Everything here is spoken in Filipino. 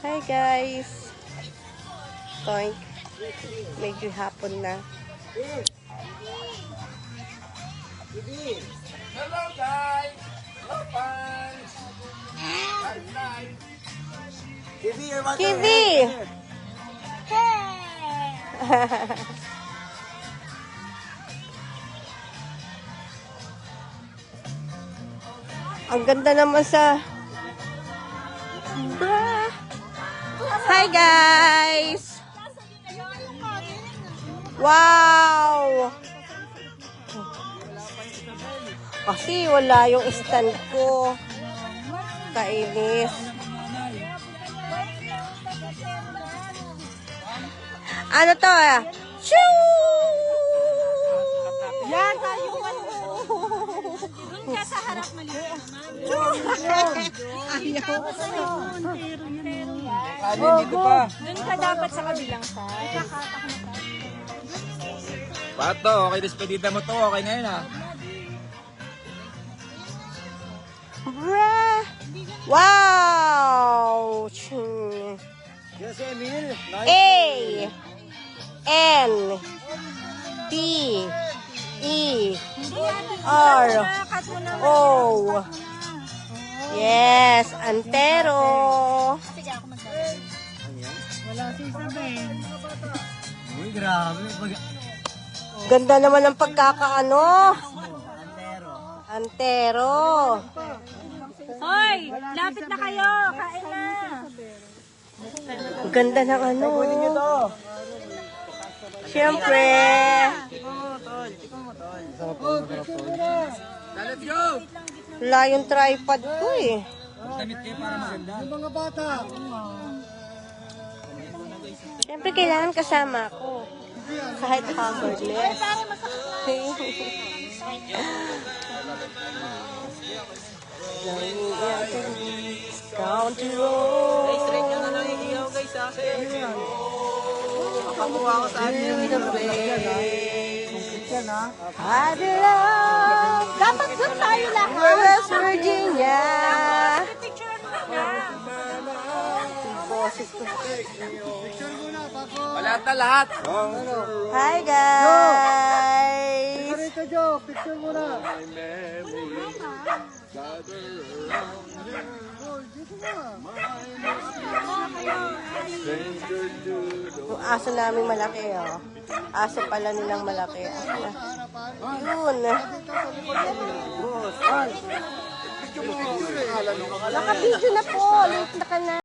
Hi guys! Toink. Medyo hapon na. Hello guys! Hello fans! Good night! Kiwi, you're welcome. Kiwi! Ang ganda naman sa... Hi guys! Wow! Kasi wala yung stand ko. Kainis. Ano to ah? Shoo! Yan, tayo. Doon ka sa harap maliit. Dito pa. Doon ka dapat sa kabilang side. Pato, okay, despedida mo to. Okay ngayon ah. Bruh! Wow! Ching. Yes, Emil. A N T E R O. Yes, antero. Wala si Isabel. Uy, grabe. Ganda naman ng pagkakaano. Antero. Hoy, lapit na kayo. Kain na. Ang ganda ng ano. Siyempre. Let's go! Wala yung tripod ko eh. Damit kayo para maganda. Yung mga bata. Siyempre kailangan kasama ako. Kahit coverdless. Country road. Guys, rin yung nangigiyaw guys ha. Makakuha ko sa atin yung I belong. Dapat doon tayo lahat. West Virginia. Wala na lahat. Hi guys. Ito Jo, picture mo na. Yung aso namin malaki oh. Aso pala nilang malaki. Aso na. Yun. Naka-video na po. Late na ka na.